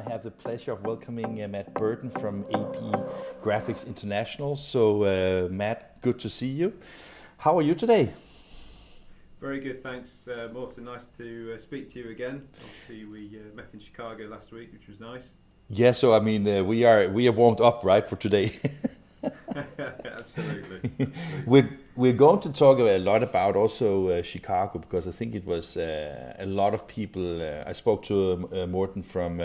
have the pleasure of welcoming Matt Burton from AP Graphics International. So, Matt, good to see you. How are you today? Very good, thanks, Morten. Nice to speak to you again. Obviously, we met in Chicago last week, which was nice. Yeah, so I mean, we are warmed up, right, for today. Absolutely. We're going to talk a lot about also Chicago, because I think it was a lot of people. I spoke to Morten from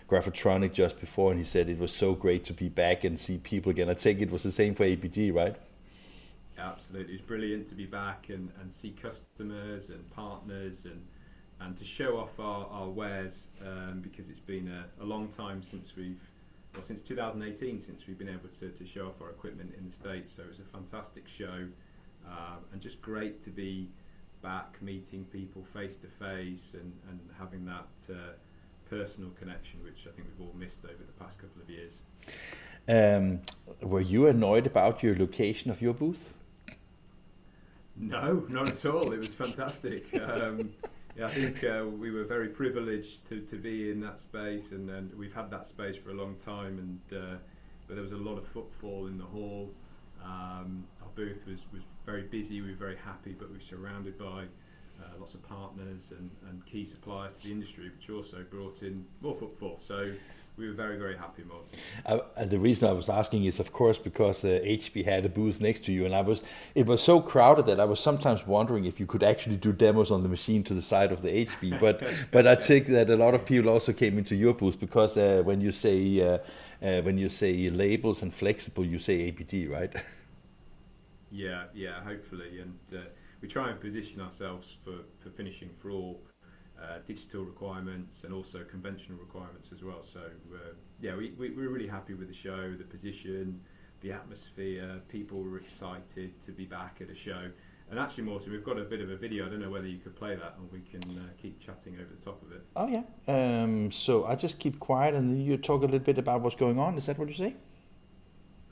Graphotronic just before, and he said it was so great to be back and see people again. I think it was the same for ABG, right? Absolutely, it's brilliant to be back and see customers and partners and to show off our wares, because it's been a long time since since 2018 since we've been able to show off our equipment in the States. So it was a fantastic show, and just great to be back meeting people face to face and having that personal connection, which I think we've all missed over the past couple of years. Were you annoyed about your location of your booth? No, not at all. It was fantastic. Yeah, I think we were very privileged to be in that space, and we've had that space for a long time. And but there was a lot of footfall in the hall. Our booth was very busy. We were very happy, but we were surrounded by lots of partners and key suppliers to the industry, which also brought in more footfall. So we were very, very happy, Martin. The reason I was asking is, of course, because HB had a booth next to you, and it was so crowded that I was sometimes wondering if you could actually do demos on the machine to the side of the HB. But I think that a lot of people also came into your booth, because when you say labels and flexible, you say ABG, right? Yeah, hopefully, and we try and position ourselves for finishing for all digital requirements and also conventional requirements as well. So yeah, we're really happy with the show, the position, the atmosphere. People were excited to be back at a show. And actually, Morten, we've got a bit of a video. I don't know whether you could play that, and we can keep chatting over the top of it. Oh yeah. So I just keep quiet, and you talk a little bit about what's going on. Is that what you say?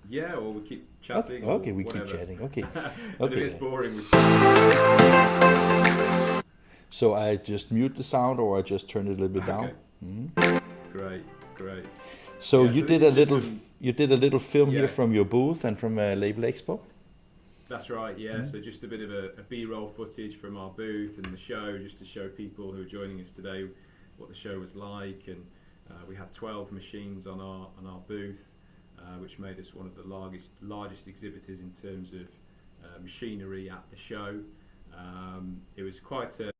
Yeah, or we keep chatting. Okay, we whatever. keep chatting. Okay. If it's boring. So I just mute the sound, or I just turn it a little bit down. Mm-hmm. Great. So yeah, you did a little film here from your booth and from Label Expo. That's right. Yeah. So just a bit of a B-roll footage from our booth and the show, just to show people who are joining us today what the show was like. And we had 12 machines on our booth, which made us one of the largest exhibitors in terms of machinery at the show. It was quite a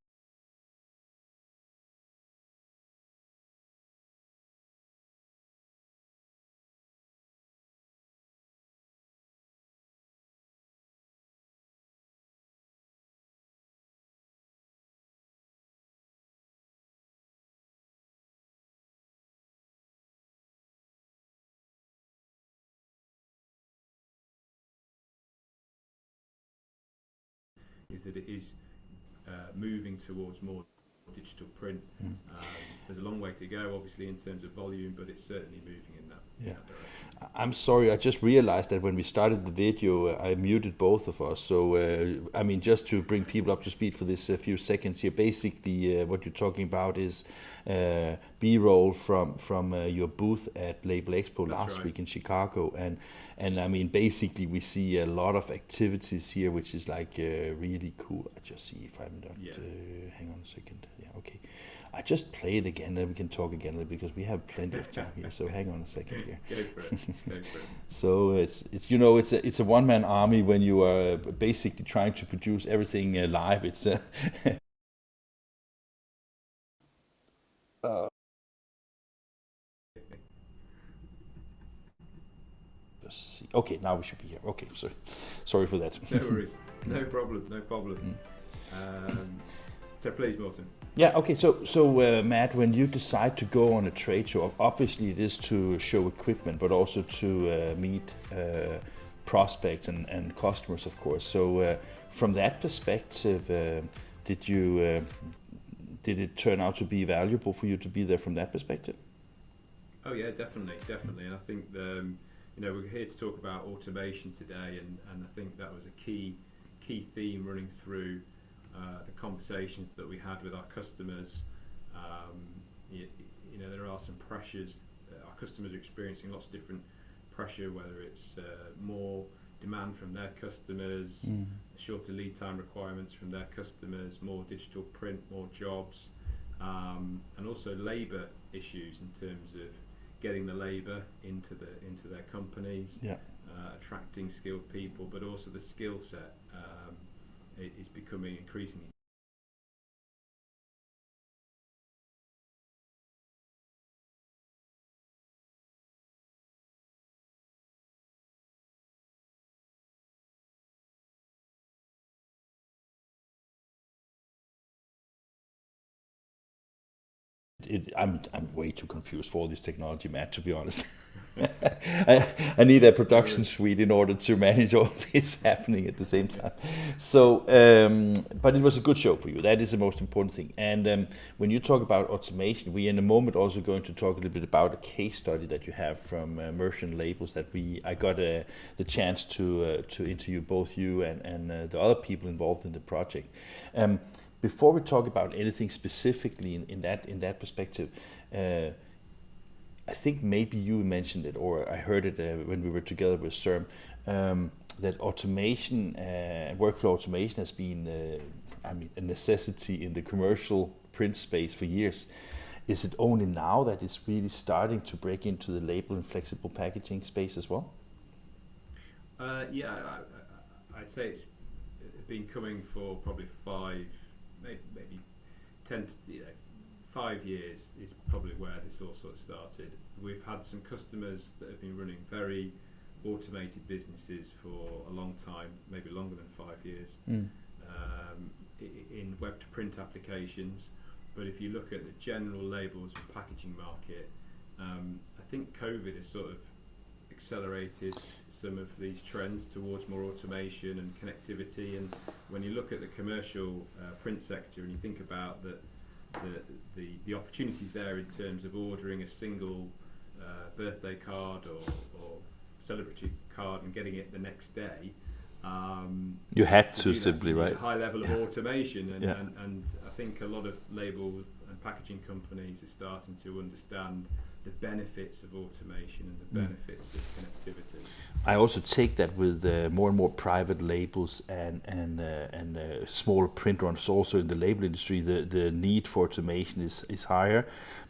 is that it is moving towards more digital print. There's a long way to go, obviously, in terms of volume, but it's certainly moving in that direction. I'm sorry, I just realized that when we started the video, I muted both of us. So, I mean, just to bring people up to speed for this few seconds here, basically what you're talking about is B-roll from your booth at Label Expo last week in Chicago. And I mean, basically, we see a lot of activities here, which is like really cool. I just see if I'm not. Hang on a second. Yeah, okay. I just play it again, and we can talk again, because we have plenty of time here. So hang on a second here. Go for it. So it's a one-man army when you are basically trying to produce everything live. It's okay, now we should be here. Okay, sorry for that. No worries. No problem. So please, Morten. Yeah, okay, so Matt, when you decide to go on a trade show, obviously it is to show equipment, but also to meet prospects and customers, of course. So from that perspective, did it turn out to be valuable for you to be there from that perspective? Oh yeah, definitely. And I think we're here to talk about automation today, and I think that was a key theme running through the conversations that we had with our customers. you know, there are some pressures. Our customers are experiencing lots of different pressure, whether it's more demand from their customers, shorter lead time requirements from their customers, more digital print, more jobs, and also labour issues in terms of getting the labour into their companies, attracting skilled people, but also the skill set is becoming increasingly. I'm way too confused for all this technology, Matt, to be honest. I need a production suite in order to manage all this happening at the same time. So, but it was a good show for you. That is the most important thing. And when you talk about automation, we in a moment also going to talk a little bit about a case study that you have from Mercian Labels that I got the chance to interview both you and the other people involved in the project. Before we talk about anything specifically in that perspective, I think maybe you mentioned it, or I heard it when we were together with CERM, that automation, workflow automation has been, a necessity in the commercial print space for years. Is it only now that it's really starting to break into the label and flexible packaging space as well? Yeah, I'd say it's been coming for probably maybe 10, 5 years is probably where this all sort of started. We've had some customers that have been running very automated businesses for a long time, maybe longer than 5 years, in web to print applications. But if you look at the general labels and packaging market, I think COVID has sort of accelerated some of these trends towards more automation and connectivity. And when you look at the commercial print sector and you think about the opportunities there in terms of ordering a single birthday card or celebratory card and getting it the next day, you had to simply, right? A high level of automation, and I think a lot of label and packaging companies are starting to understand the benefits of automation and the benefits of connectivity. I also take that with more and more private labels and smaller print runs also in the label industry, the need for automation is higher.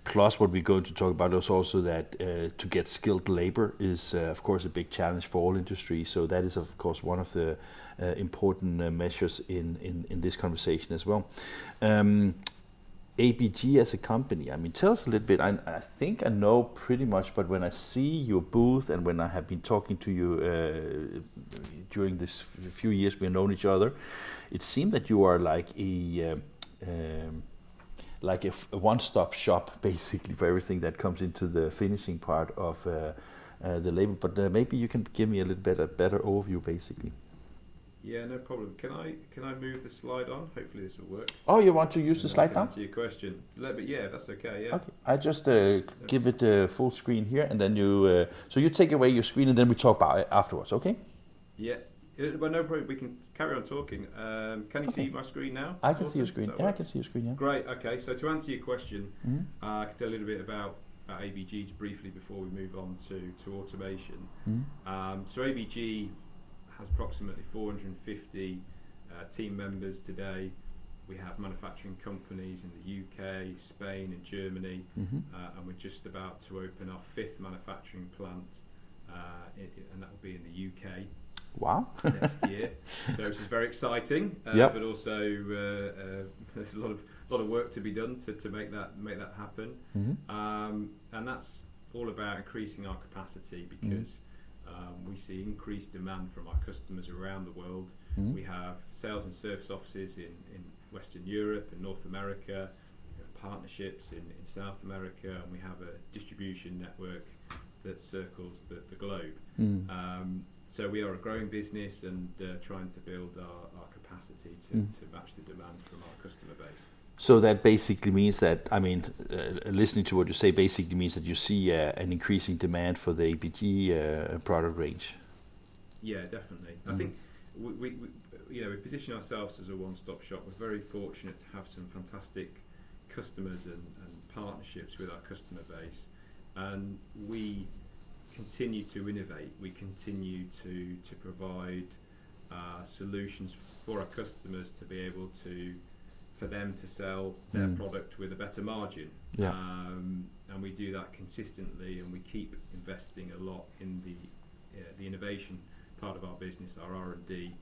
Plus what we're going to talk about is also that to get skilled labor is of course a big challenge for all industries. So that is of course one of the important measures in this conversation as well. ABG as a company, tell us a little bit. I think I know pretty much, but when I see your booth and when I have been talking to you during this few years we've known each other, it seemed that you are like a one-stop shop basically for everything that comes into the finishing part of the label. But maybe you can give me a little bit a better overview basically. Yeah, no problem. Can I move the slide on? Hopefully this will work. Oh, you want to use the slide now? Answer your question. Yeah, that's okay. Yeah. Okay. I just give it a full screen here, and then you. So you take away your screen, and then we talk about it afterwards. Okay? Yeah. Well, no problem. We can carry on talking. Can you see my screen now? I can see your screen. Yeah, I can see your screen. Yeah. Great. Okay. So to answer your question, I can tell a little bit about ABG briefly before we move on to automation. So ABG has approximately 450 team members today. We have manufacturing companies in the UK, Spain and Germany, and we're just about to open our 5th manufacturing plant, and that will be in the UK. Wow. Next year. So this is very exciting, but also there's a lot of work to be done to make that happen. And that's all about increasing our capacity because we see increased demand from our customers around the world. We have sales and service offices in Western Europe and North America, we have partnerships in South America, and we have a distribution network that circles the globe. So we are a growing business and trying to build our capacity to match the demand from our customer base. So that basically means that, listening to what you say basically means that you see an increasing demand for the ABG product range. Yeah, definitely. I think we position ourselves as a one-stop shop. We're very fortunate to have some fantastic customers and partnerships with our customer base, and we continue to innovate. We continue to provide solutions for our customers to be able for them to sell their product with a better margin. Yeah. And we do that consistently, and we keep investing a lot in the innovation part of our business, our R&D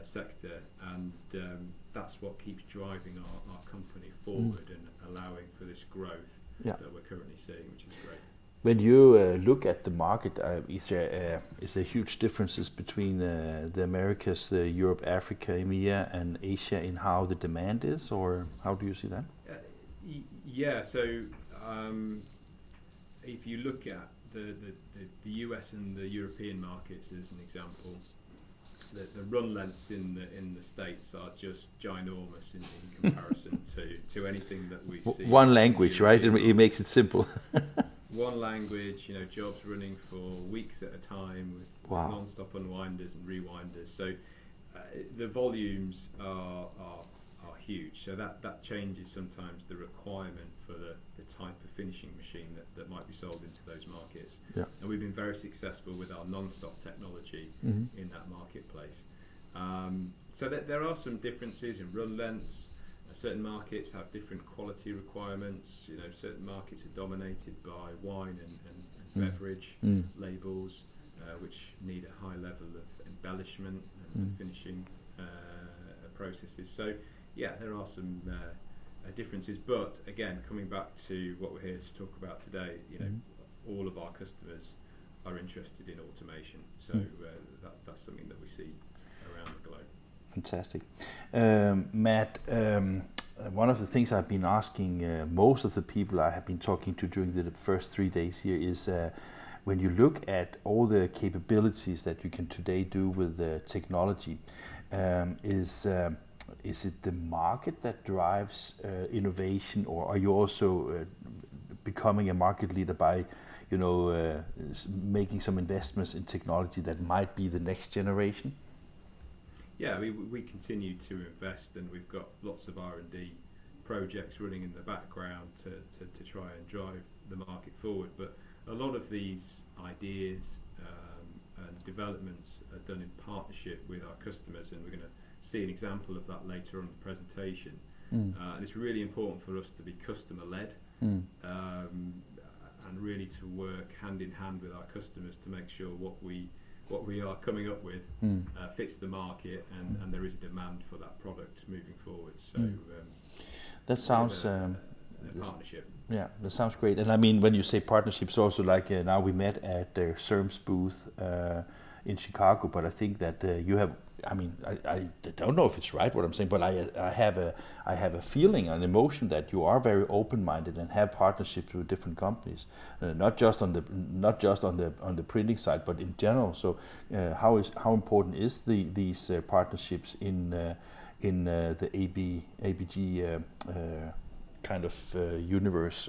sector, and that's what keeps driving our company forward and allowing for this growth that we're currently seeing, which is great. When you look at the market, is there huge differences between the Americas, Europe, Africa, EMEA, and Asia in how the demand is, or how do you see that? Yeah, so if you look at the US and the European markets as an example, the run lengths in the States are just ginormous in comparison to anything that we see. One language, right? It makes it simple. One language, jobs running for weeks at a time with non-stop unwinders and rewinders. So the volumes are huge. So that changes sometimes the requirement for the type of finishing machine that might be sold into those markets. Yeah. And we've been very successful with our non-stop technology in that marketplace. So there are some differences in run lengths. Certain markets have different quality requirements. Certain markets are dominated by wine and beverage labels, which need a high level of embellishment and finishing processes. So yeah, there are some differences. But again, coming back to what we're here to talk about today, all of our customers are interested in automation. So that's something that we see around the globe. Fantastic. Matt, one of the things I've been asking most of the people I have been talking to during the first 3 days here is when you look at all the capabilities that you can today do with technology, is it the market that drives innovation, or are you also becoming a market leader by making some investments in technology that might be the next generation? Yeah, we continue to invest, and we've got lots of R&D projects running in the background to try and drive the market forward. But a lot of these ideas and developments are done in partnership with our customers, and we're going to see an example of that later on in the presentation. And it's really important for us to be customer-led and really to work hand in hand with our customers to make sure what we are coming up with fits the market, and there is a demand for that product moving forward. So that sounds a partnership. Yeah, that sounds great. And I mean, when you say partnerships, also like now we met at the CERM's booth in Chicago, but I think that you have. I mean, I don't know if it's right what I'm saying, but I have a feeling, an emotion that you are very open-minded and have partnerships with different companies, not just on the printing side, but in general. So, how important is these partnerships in the ABG kind of universe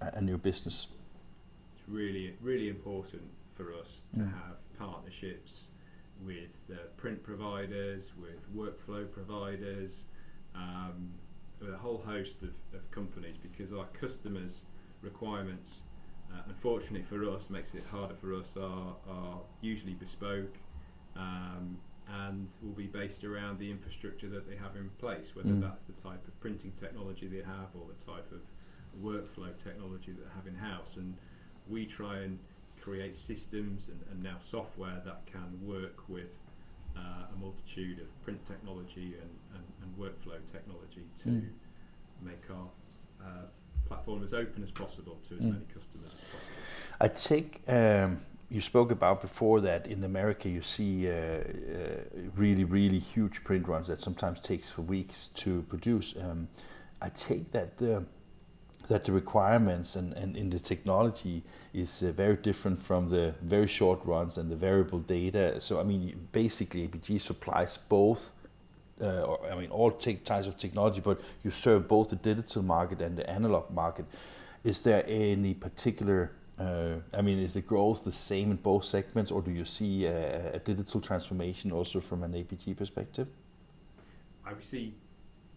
and your business? It's really important for us to have partnerships with print providers, with workflow providers, with a whole host of companies, because our customers' requirements, unfortunately for us, makes it harder for us, are usually bespoke and will be based around the infrastructure that they have in place, whether that's the type of printing technology they have or the type of workflow technology that they have in-house. And we try and create systems and now software that can work with a multitude of print technology and workflow technology to make our platform as open as possible to as many customers as possible. I take you spoke about before that in America you see really huge print runs that sometimes takes for weeks to produce. I take that the requirements and in the technology is very different from the very short runs and the variable data. So I mean, basically ABG supplies both, all types of technology, but you serve both the digital market and the analog market. Is there any particular, is the growth the same in both segments, or do you see a digital transformation also from an ABG perspective? I see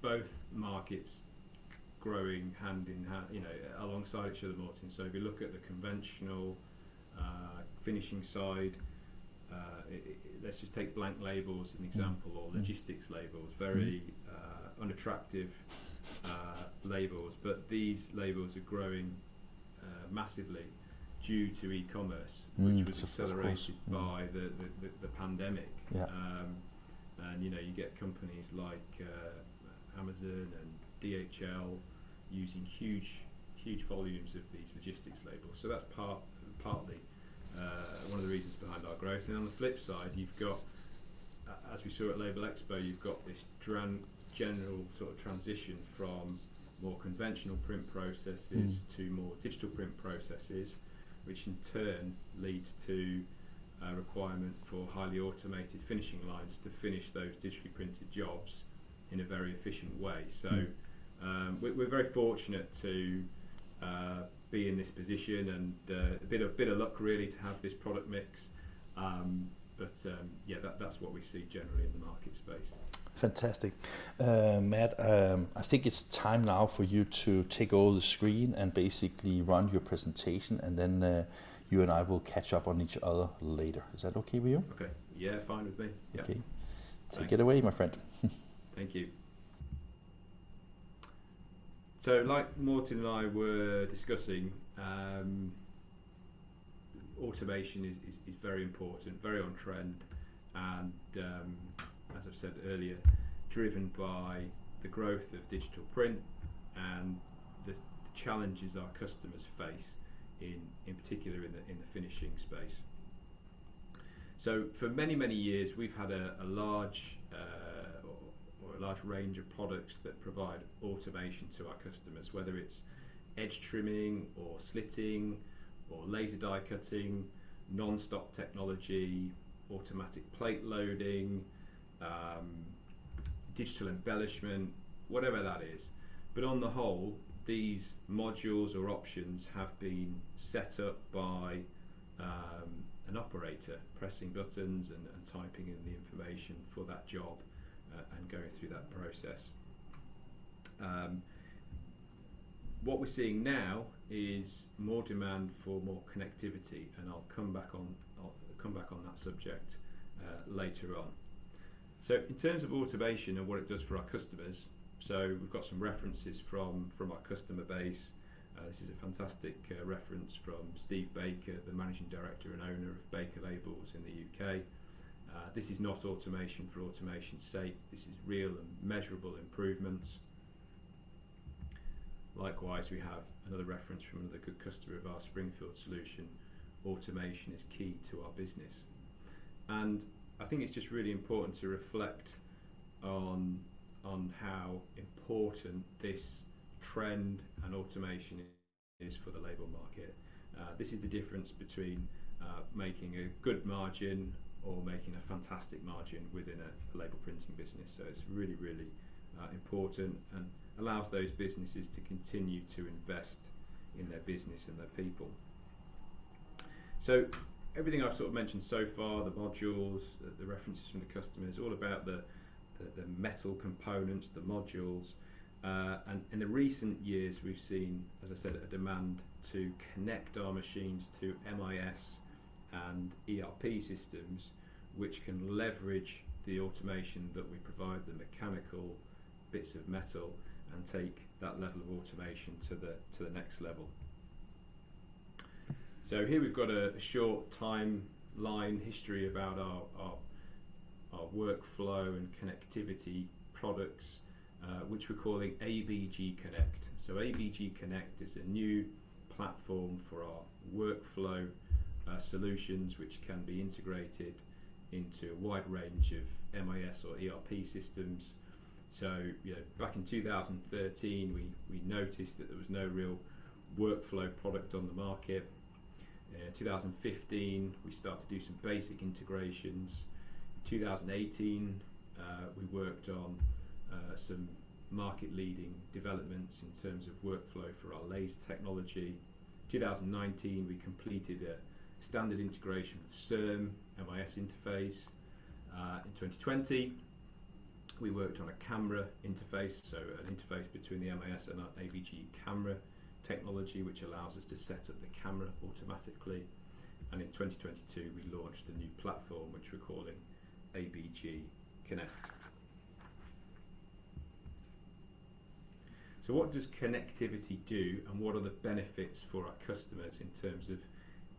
both markets growing hand in hand, alongside each other, Martin. So if you look at the conventional finishing side, let's just take blank labels as an example, or logistics labels, very unattractive labels, but these labels are growing massively due to e-commerce, which was accelerated by the pandemic. Yeah. And you get companies like Amazon and DHL using huge volumes of these logistics labels. So that's partly one of the reasons behind our growth. And on the flip side, you've got, as we saw at Label Expo, you've got this general sort of transition from more conventional print processes to more digital print processes, which in turn leads to a requirement for highly automated finishing lines to finish those digitally printed jobs in a very efficient way. So we're very fortunate to be in this position, and a bit of luck really to have this product mix. That's what we see generally in the market space. Fantastic. Matt, I think it's time now for you to take over the screen and basically run your presentation, and then you and I will catch up on each other later. Is that okay with you? Okay. Yeah, fine with me. Okay. Yeah. Take it away, my friend. Thank you. So like Morten and I were discussing, automation is very important, very on trend, and as I've said earlier, driven by the growth of digital print and the challenges our customers face in particular in the finishing space. So for many years we've had a large range of products that provide automation to our customers, whether it's edge trimming or slitting or laser die cutting, non-stop technology, automatic plate loading, digital embellishment, whatever that is. But on the whole, these modules or options have been set up by an operator pressing buttons and typing in the information for that job and going through that process. What we're seeing now is more demand for more connectivity, and I'll come back on that subject later on. So in terms of automation and what it does for our customers, so we've got some references from our customer base. This is a fantastic reference from Steve Baker, the Managing Director and owner of Baker Labels in the UK. This is not automation for automation's sake. This is real and measurable improvements. Likewise, we have another reference from another good customer of our Springfield solution. Automation is key to our business. And I think it's just really important to reflect on how important this trend and automation is for the label market. This is the difference between making a good margin or making a fantastic margin within a label printing business. So it's really important and allows those businesses to continue to invest in their business and their people. So everything I've sort of mentioned so far, the modules, the references from the customers, all about the metal components, the modules, and in the recent years we've seen, as I said, a demand to connect our machines to MIS and ERP systems, which can leverage the automation that we provide, the mechanical bits of metal, and take that level of automation to the next level. So here we've got a short timeline history about our workflow and connectivity products, which we're calling ABG Connect. So ABG Connect is a new platform for our workflow solutions, which can be integrated into a wide range of MIS or ERP systems. So back in 2013 we noticed that there was no real workflow product on the market. In 2015 we started to do some basic integrations. In 2018 we worked on some market leading developments in terms of workflow for our laser technology. 2019 we completed a standard integration with CERM MIS interface. In 2020 We worked on a camera interface, so an interface between the MIS and our ABG camera technology, which allows us to set up the camera automatically. And in 2022, we launched a new platform, which we're calling ABG Connect. So what does connectivity do, and what are the benefits for our customers in terms of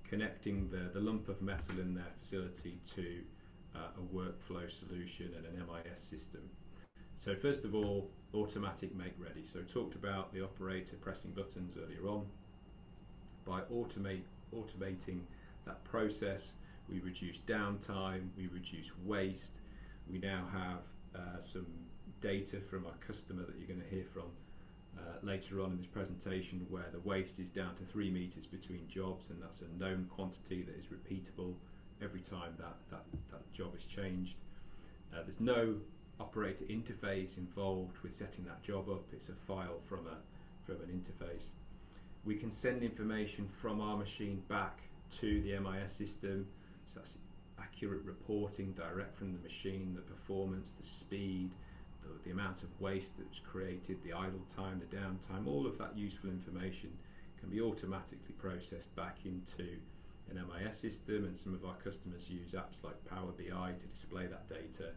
connecting the lump of metal in their facility to a workflow solution and an MIS system? So first of all, automatic make ready. So talked about the operator pressing buttons earlier on. By automating that process, we reduce downtime, we reduce waste. We now have some data from our customer that you're going to hear from later on in this presentation, where the waste is down to 3 meters between jobs, and that's a known quantity that is repeatable every time that job is changed. There's no operator interface involved with setting that job up. It's a file from an interface. We can send information from our machine back to the MIS system, so that's accurate reporting direct from the machine, the performance, the speed, the amount of waste that's created, the idle time, the downtime. All of that useful information can be automatically processed back into an MIS system, and some of our customers use apps like Power BI to display that data,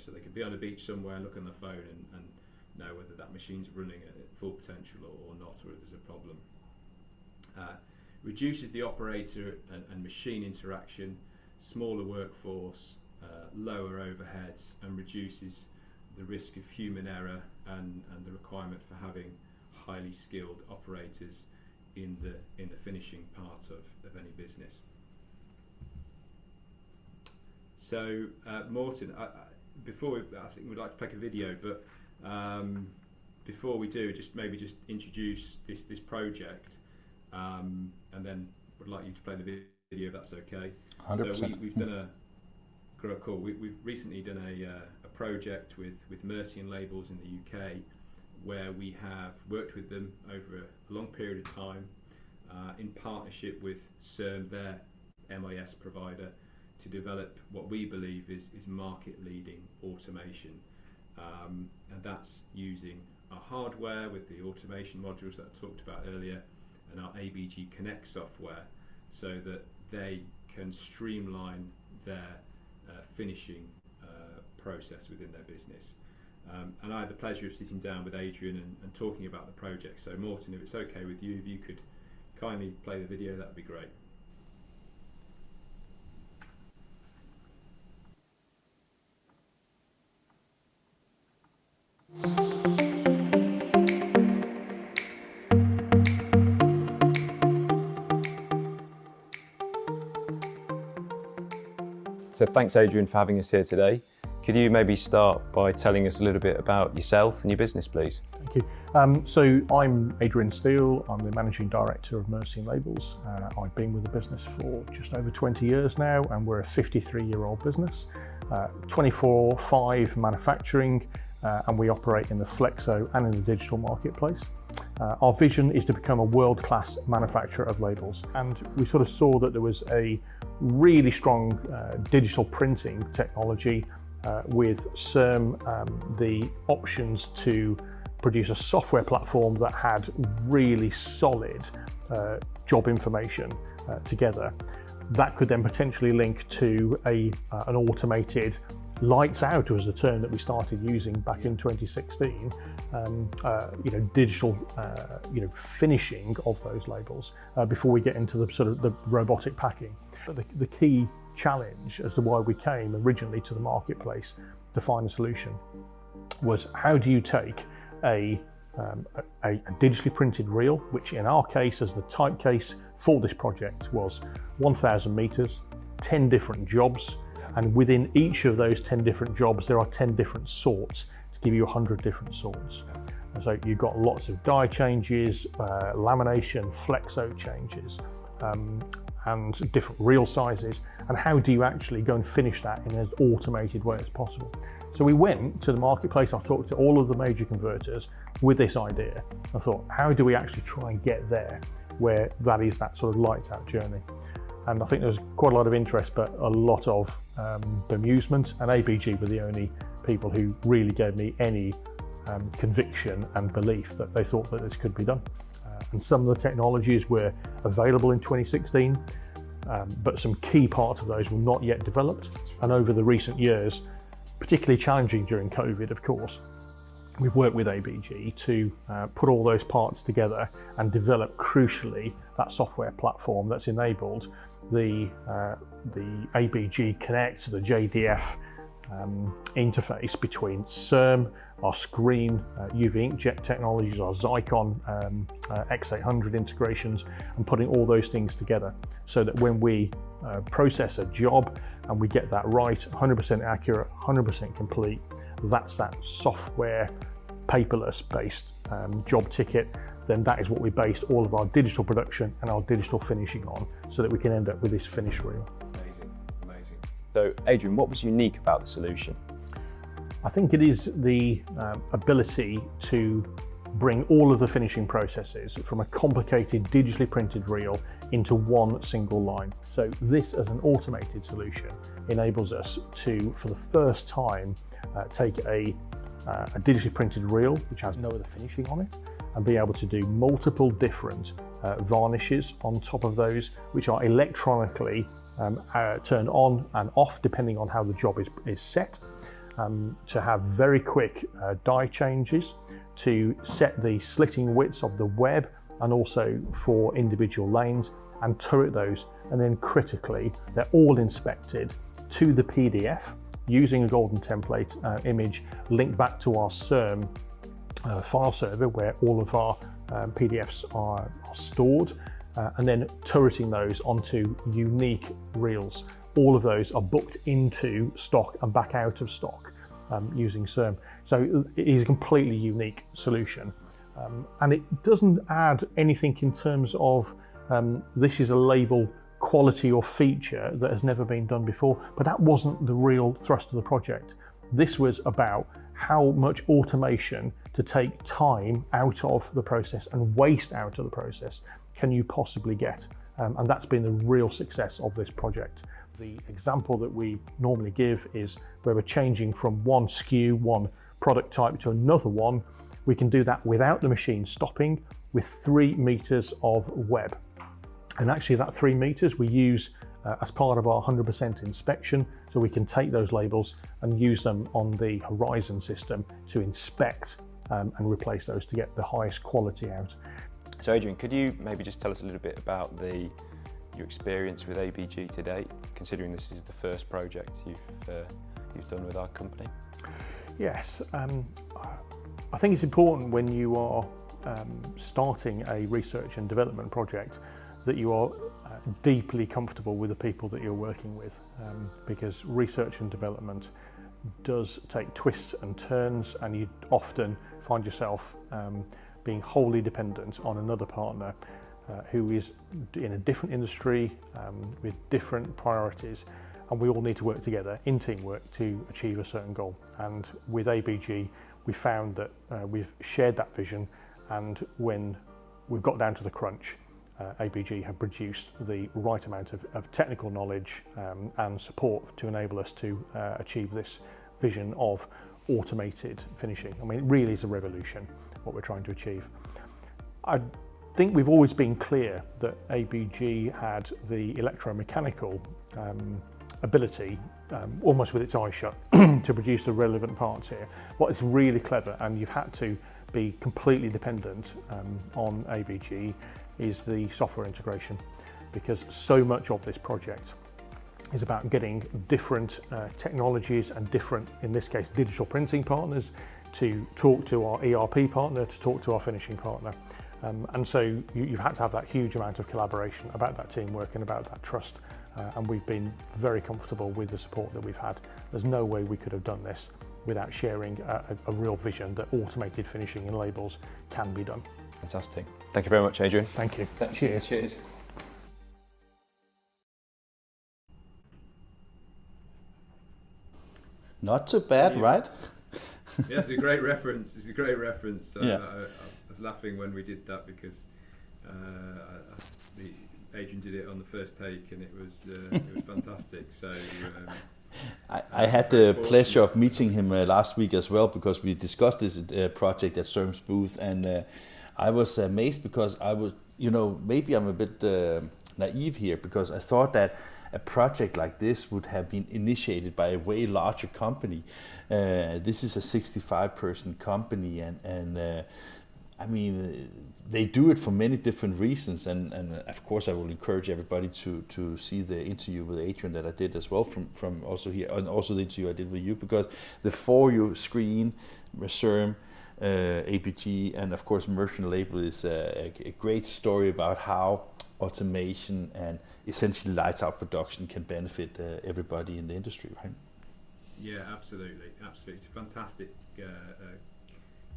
so they can be on a beach somewhere, look on the phone and know whether that machine's running at full potential or not, or if there's a problem. Reduces the operator and machine interaction, smaller workforce, lower overheads, and reduces the risk of human error and the requirement for having highly skilled operators in the finishing part of any business. So Morten, I think we'd like to take a video, but before we do, just introduce this project, and then would like you to play the video if that's okay. 100%. So we've done cool. We've recently done a project with Mercian Labels in the UK, where we have worked with them over a long period of time in partnership with CERM, their MIS provider, to develop what we believe is market-leading automation, and that's using our hardware with the automation modules that I talked about earlier, and our ABG Connect software, so that they can streamline their finishing process within their business. And I had the pleasure of sitting down with Adrian and talking about the project. So Morten, if it's okay with you, if you could kindly play the video, that would be great. So thanks, Adrian, for having us here today. Could you maybe start by telling us a little bit about yourself and your business, please? Thank you. So I'm Adrian Steele. I'm the Managing Director of Mercian Labels. I've been with the business for just over 20 years now, and we're a 53-year-old business, 24/5 manufacturing, and we operate in the flexo and in the digital marketplace. Our vision is to become a world-class manufacturer of labels, and we sort of saw that there was a really strong digital printing technology with CERM, the options to produce a software platform that had really solid job information together that could then potentially link to an automated lights out was the term that we started using back in 2016. Digital, finishing of those labels before we get into the sort of the robotic packing. But the key challenge as to why we came originally to the marketplace to find a solution was, how do you take a digitally printed reel, which in our case, as the type case for this project, was 1,000 meters, 10 different jobs, and within each of those 10 different jobs there are 10 different sorts to give you 100 different sorts. And so you've got lots of die changes, lamination, flexo changes, and different reel sizes, and how do you actually go and finish that in as automated way as possible. So we went to the marketplace. I talked to all of the major converters with this idea. I thought, how do we actually try and get there where that is that sort of lights out journey? And I think there was quite a lot of interest, but a lot of bemusement, and ABG were the only people who really gave me any conviction and belief that they thought that this could be done. And some of the technologies were available in 2016, but some key parts of those were not yet developed. And over the recent years, particularly challenging during COVID, of course, we've worked with ABG to put all those parts together and develop, crucially, that software platform that's enabled the ABG Connect, the JDF interface between CERM, our screen UV inkjet technologies, our Zycon X800 integrations, and putting all those things together so that when we process a job and we get that right, 100% accurate, 100% complete, that's that software paperless based job ticket, then that is what we based all of our digital production and our digital finishing on, so that we can end up with this finished reel. Amazing, amazing. So Adrian, what was unique about the solution? I think it is the ability to bring all of the finishing processes from a complicated digitally printed reel into one single line. So this, as an automated solution, enables us to, for the first time, take a digitally printed reel which has no other finishing on it, and be able to do multiple different varnishes on top of those, which are electronically turned on and off depending on how the job is set. To have very quick die changes, to set the slitting widths of the web and also for individual lanes, and turret those, and then critically they're all inspected to the PDF using a golden template image linked back to our CERM file server where all of our PDFs are stored, and then turreting those onto unique reels. All of those are booked into stock and back out of stock using CERM. So it is a completely unique solution. And it doesn't add anything in terms of this is a label quality or feature that has never been done before, but that wasn't the real thrust of the project. This was about how much automation to take time out of the process and waste out of the process can you possibly get. And that's been the real success of this project. The example that we normally give is where we're changing from one SKU, one product type to another one. We can do that without the machine stopping with 3 meters of web. And actually that 3 meters we use as part of our 100% inspection, so we can take those labels and use them on the Horizon system to inspect and replace those to get the highest quality out. So Adrian, could you maybe just tell us a little bit about your experience with ABG to date, considering this is the first project you've done with our company? Yes, I think it's important when you are starting a research and development project that you are deeply comfortable with the people that you're working with, because research and development does take twists and turns, and you often find yourself being wholly dependent on another partner who is in a different industry with different priorities, and we all need to work together in teamwork to achieve a certain goal. And with ABG we found that we've shared that vision, and when we've got down to the crunch, ABG have produced the right amount of technical knowledge and support to enable us to achieve this vision of automated finishing. I mean, it really is a revolution what we're trying to achieve. I think we've always been clear that ABG had the electromechanical ability, almost with its eyes shut, to produce the relevant parts here. What is really clever, and you've had to be completely dependent on ABG, is the software integration, because so much of this project is about getting different technologies and different, in this case, digital printing partners to talk to our ERP partner, to talk to our finishing partner. And so you've had to have that huge amount of collaboration, about that teamwork and about that trust. And we've been very comfortable with the support that we've had. There's no way we could have done this without sharing a real vision that automated finishing in labels can be done. Fantastic. Thank you very much, Adrian. Thank you. Cheers. Cheers. Not too bad, right? Yeah, it's a great reference. It's a great reference. Yeah. I was laughing when we did that because Adrian did it on the first take, and it was fantastic. So I had the pleasure of meeting him last week as well, because we discussed this project at CERM's booth, and I was amazed because I was, maybe I'm a bit naive here, because I thought that a project like this would have been initiated by a way larger company. This is a 65-person company, and I mean, they do it for many different reasons, and of course I will encourage everybody to see the interview with Adrian that I did as well from also here, and also the interview I did with you, because the For You screen, CERM, ABG, and of course Mercian Labels is a great story about how automation and essentially lights out production can benefit everybody in the industry, right? Yeah, absolutely. It's a fantastic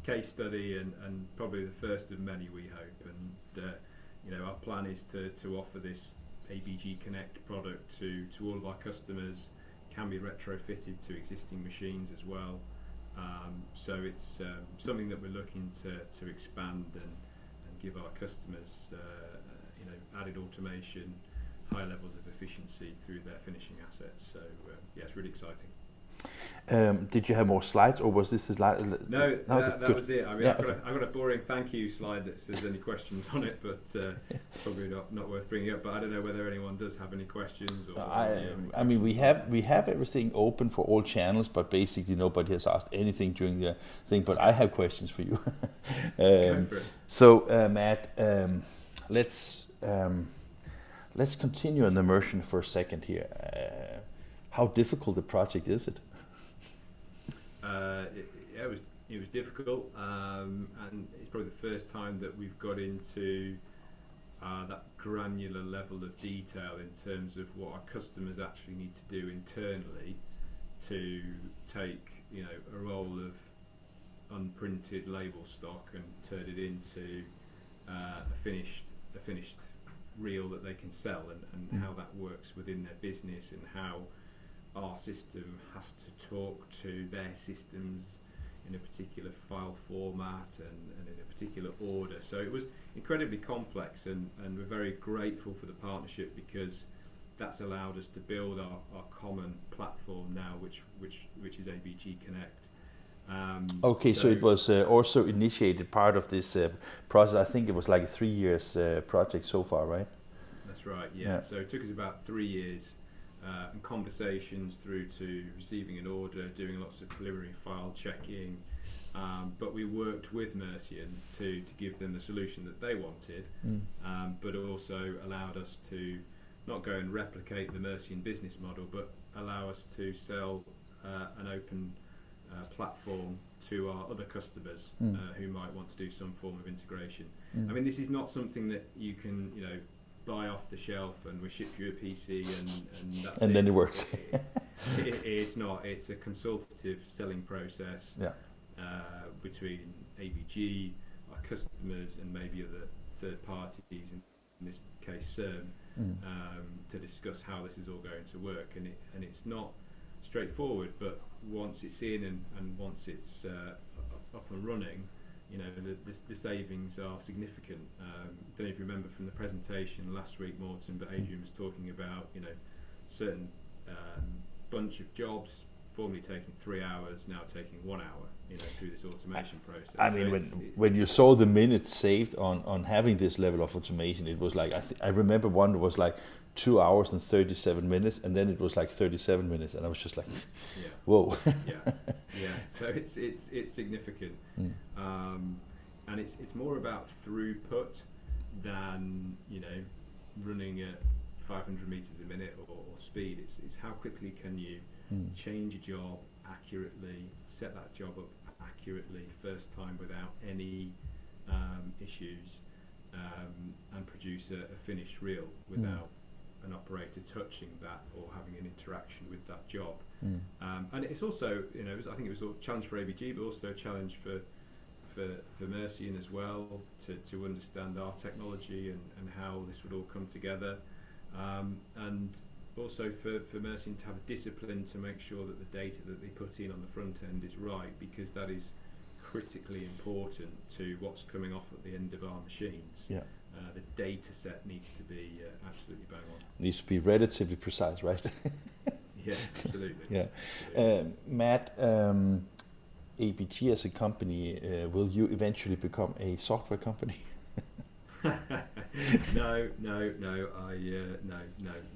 case study, and probably the first of many, we hope. And our plan is to offer this ABG Connect product to all of our customers. Can be retrofitted to existing machines as well. So it's something that we're looking to expand and give our customers added automation, high levels of efficiency through their finishing assets. So it's really exciting. Did you have more slides, or was this a slide? No, that was it. I mean, yeah, I've got a boring thank you slide that says any questions on it, but probably not worth bringing up. But I don't know whether anyone does have any questions. Or I mean, we have everything open for all channels, but basically nobody has asked anything during the thing. But I have questions for you. Go for it. So, Matt, let's continue on the Mercian for a second here. How difficult a project is it? It was difficult, and it's probably the first time that we've got into that granular level of detail in terms of what our customers actually need to do internally to take a roll of unprinted label stock and turn it into a finished reel that they can sell, and how that works within their business, and how our system has to talk to their systems in a particular file format and in a particular order. So it was incredibly complex, and we're very grateful for the partnership, because that's allowed us to build our common platform now, which is ABG Connect. Okay, so it was also initiated part of this process. I think it was like a 3 years project so far, right? That's right, yeah. So it took us about 3 years and conversations through to receiving an order, doing lots of preliminary file checking, but we worked with Mercian to give them the solution that they wanted, but it also allowed us to not go and replicate the Mercian business model, but allow us to sell an open platform to our other customers who might want to do some form of integration. I mean, this is not something that you can, buy off the shelf and we ship you a PC and that's and it. Then it works. It's not. It's a consultative selling process between ABG, our customers, and maybe other third parties, in this case CERM, to discuss how this is all going to work. And it's not straightforward, but once it's in and once it's up and running, the savings are significant. Don't know if you remember from the presentation last week, Morten, but Adrian was talking about certain bunch of jobs formerly taking 3 hours, now taking 1 hour, through this automation process. I mean, when you saw the minutes saved on having this level of automation, it was like, I remember one was like 2 hours and 37 minutes, and then it was like 37 minutes, and I was just like, whoa. Yeah. So it's significant, and it's more about throughput than running at 500 meters a minute or speed. It's how quickly can you change a job accurately, set that job up accurately first time without any issues, and produce a finished reel without an operator touching that or having an interaction with that job. And it's also, I think it was a challenge for ABG, but also a challenge for Mercian as well, to understand our technology and how this would all come together. And also for Mercian to have a discipline to make sure that the data that they put in on the front end is right, because that is critically important to what's coming off at the end of our machines. Yeah. The data set needs to be absolutely bang on. Needs to be relatively precise, right? Yeah, absolutely. Yeah. Matt, ABG as a company, will you eventually become a software company? No.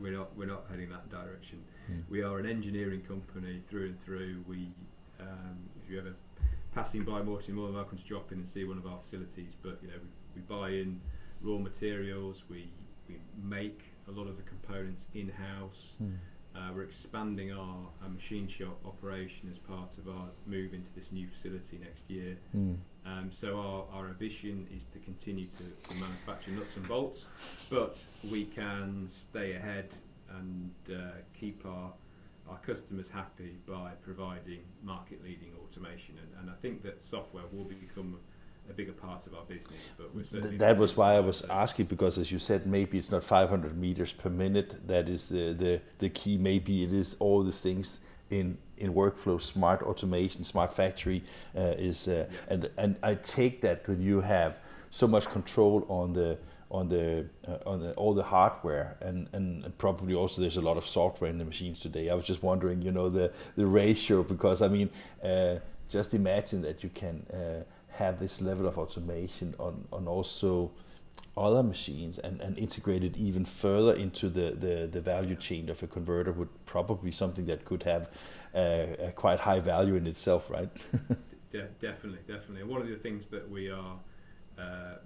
We're not heading that direction. We are an engineering company through and through. We, if you're ever passing by Morton, you're more than welcome to drop in and see one of our facilities. But we buy in raw materials. We make a lot of the components in house. We're expanding our machine shop operation as part of our move into this new facility next year. So our ambition is to continue to manufacture nuts and bolts, but we can stay ahead and keep our customers happy by providing market-leading automation. And I think that software will become a bigger part of our business, but we're certainly that was why I was asking, because as you said, maybe it's not 500 meters per minute that is the key. Maybe it is all the things in workflow, smart automation, smart factory and I take that when you have so much control on all the hardware and probably also there's a lot of software in the machines today. I was just wondering, the ratio, because I mean, just imagine that you can have this level of automation on also other machines and integrate it even further into the value chain of a converter would probably be something that could have a quite high value in itself, right? Definitely. And one of the things that we are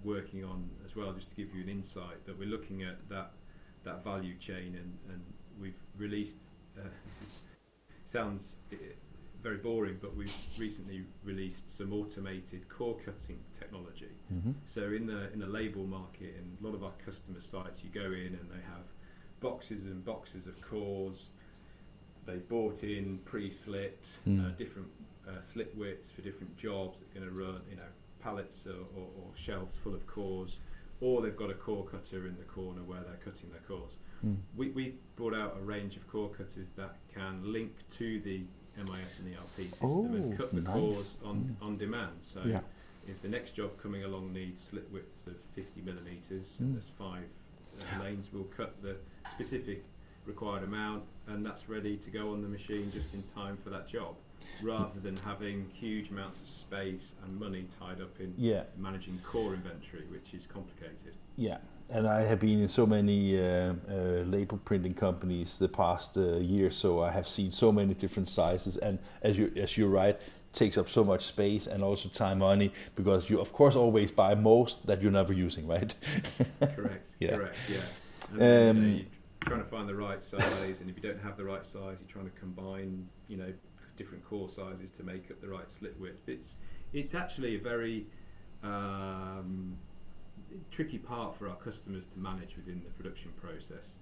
working on as well, just to give you an insight, that we're looking at that value chain and we've released, sounds very boring, but we've recently released some automated core cutting technology. So in the label market, in a lot of our customer sites, you go in and they have boxes and boxes of cores. They bought in pre-slit, different slit widths for different jobs that are going to run, pallets or shelves full of cores, or they've got a core cutter in the corner where they're cutting their cores. We brought out a range of core cutters that can link to the MIS and ERP system and cut the cores on demand. So if the next job coming along needs slit widths of 50 millimeters, and there's 5 lanes, we'll cut the specific required amount, and that's ready to go on the machine just in time for that job, rather than having huge amounts of space and money tied up in managing core inventory, which is complicated. Yeah, and I have been in so many label printing companies the past year, so I have seen so many different sizes, and as you're right, takes up so much space and also time, money, because you of course always buy most that you're never using, right? Correct. And you're trying to find the right size, and if you don't have the right size, you're trying to combine, different core sizes to make up the right slit width. It's actually a very tricky part for our customers to manage within the production process.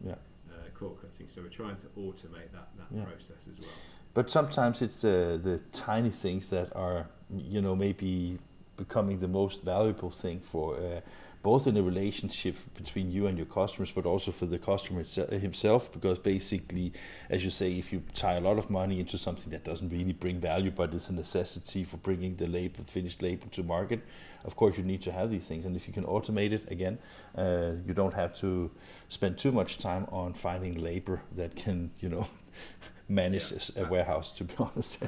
Core cutting. So we're trying to automate that process as well. But sometimes it's the tiny things that are, maybe becoming the most valuable thing for both in the relationship between you and your customers, but also for the customer himself, because basically, as you say, if you tie a lot of money into something that doesn't really bring value, but it's a necessity for bringing the finished label to market, of course you need to have these things. And if you can automate it, again, you don't have to spend too much time on finding labor that can, manage a warehouse, to be honest.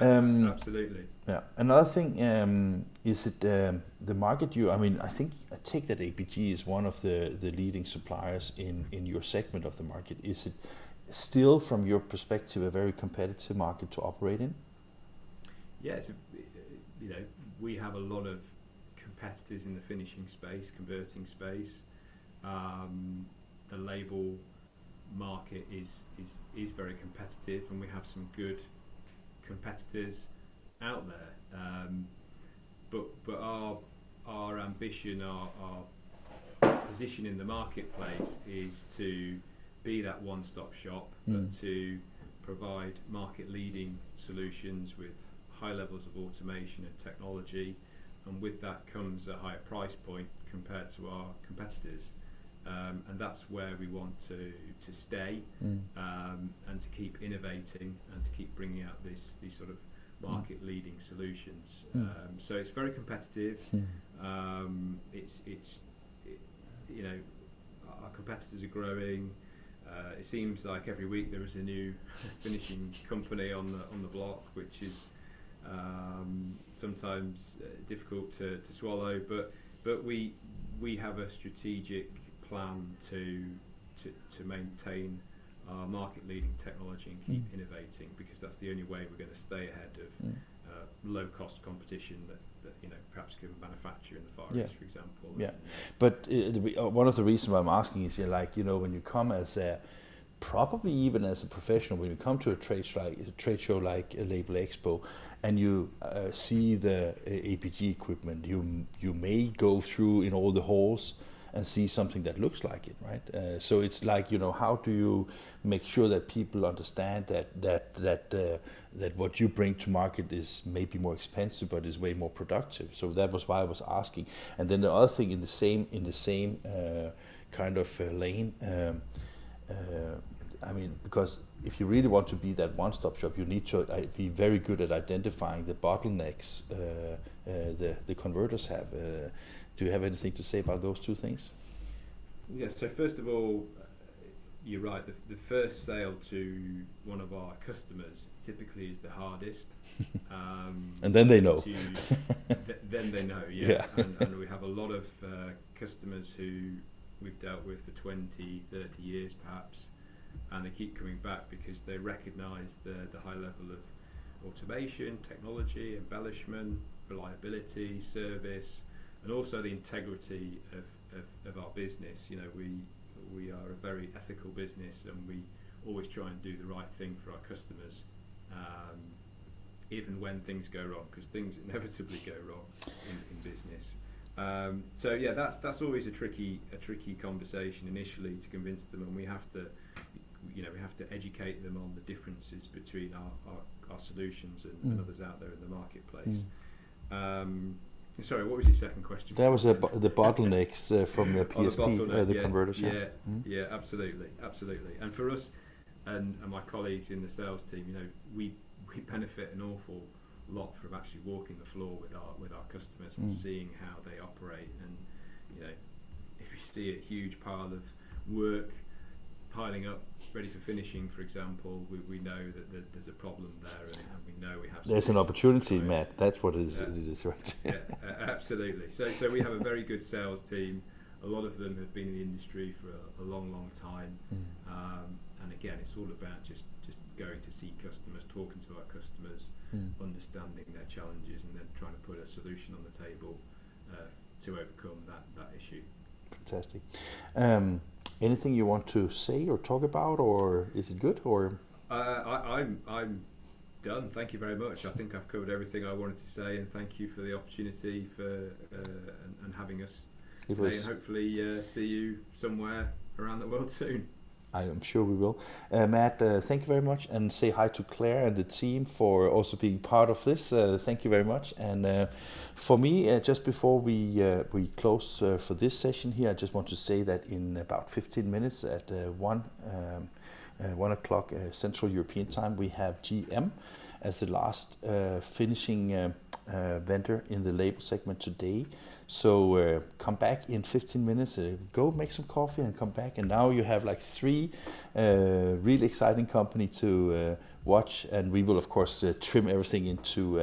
Absolutely. Yeah. Another thing is it the market I take that ABG is one of the leading suppliers in your segment of the market. Is it still, from your perspective, a very competitive market to operate in? Yes, we have a lot of competitors in the finishing space, converting space. The label market is very competitive, and we have some good competitors out there, but our ambition, our position in the marketplace is to be that one-stop shop, but to provide market-leading solutions with high levels of automation and technology, and with that comes a higher price point compared to our competitors. And that's where we want to stay, and to keep innovating and to keep bringing out these sort of market-leading solutions. So it's very competitive. You know, our competitors are growing. It seems like every week there is a new finishing company on the block, which is sometimes difficult to swallow. But we have a strategic plan to maintain our market-leading technology and keep innovating, because that's the only way we're going to stay ahead of low-cost competition that you know, perhaps can manufacture in the Far East, for example. Yeah, but one of the reasons why I'm asking is, like, you know, when you come as a, probably even as a professional, when you come to a trade show like a Label Expo, and you see the ABG equipment, you may go through in all the halls and see something that looks like it, right? So it's like, you know, how do you make sure that people understand that what you bring to market is maybe more expensive, but is way more productive? So that was why I was asking. And then the other thing in the same kind of lane. I mean, because if you really want to be that one-stop shop, you need to be very good at identifying the bottlenecks the converters have. Do you have anything to say about those two things? Yes, so first of all, you're right, the first sale to one of our customers typically is the hardest. And then they know. Then they know, yeah. And we have a lot of customers who we've dealt with for 20, 30 years perhaps, and they keep coming back because they recognise the high level of automation, technology, embellishment, reliability, service, and also the integrity of our business. You know, we are a very ethical business, and we always try and do the right thing for our customers, even when things go wrong, because things inevitably go wrong in business. So yeah, that's always a tricky conversation initially to convince them, and we have to educate them on the differences between our solutions and others out there in the marketplace. Sorry, what was your second question? That was the bottlenecks from the PSP, the converters. Yeah, absolutely. And for us and my colleagues in the sales team, you know, we benefit an awful lot from actually walking the floor with our customers and seeing how they operate. And you know, if you see a huge pile of work piling up ready for finishing, for example, we know that there's a problem there, and we know we have. There's an opportunity, Matt. That's what it is, right? Yeah, absolutely. So we have a very good sales team. A lot of them have been in the industry for a long time, and again, it's all about just going to see customers, talking to our customers, understanding their challenges, and then trying to put a solution on the table to overcome that issue. Fantastic. Anything you want to say or talk about, or is it good? Or I'm done. Thank you very much. I think I've covered everything I wanted to say, and thank you for the opportunity and having us today, and hopefully see you somewhere around the world soon. I am sure we will. Matt, thank you very much, and say hi to Claire and the team for also being part of this. Thank you very much. And for me, just before we close for this session here, I just want to say that in about 15 minutes at 1 o'clock Central European time, we have GM as the last finishing vendor in the label segment today. So come back in 15 minutes, go make some coffee and come back. And now you have like 3 really exciting companies to watch. And we will, of course, trim everything into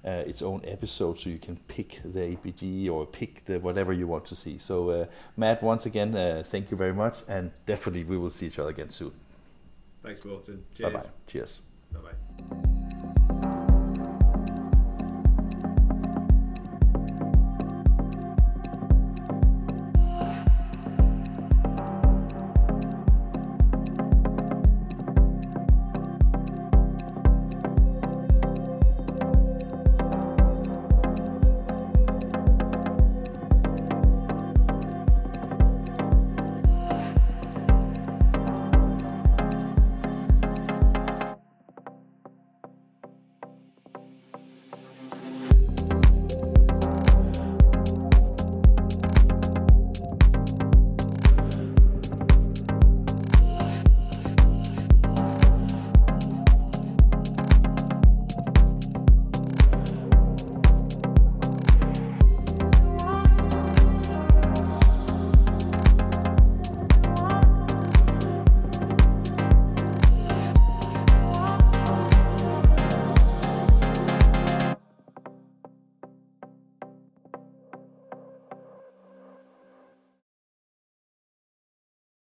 its own episode, so you can pick the ABG or pick the whatever you want to see. So Matt, once again, thank you very much. And definitely we will see each other again soon. Thanks, Burton. Cheers. Bye-bye. Cheers. Bye-bye.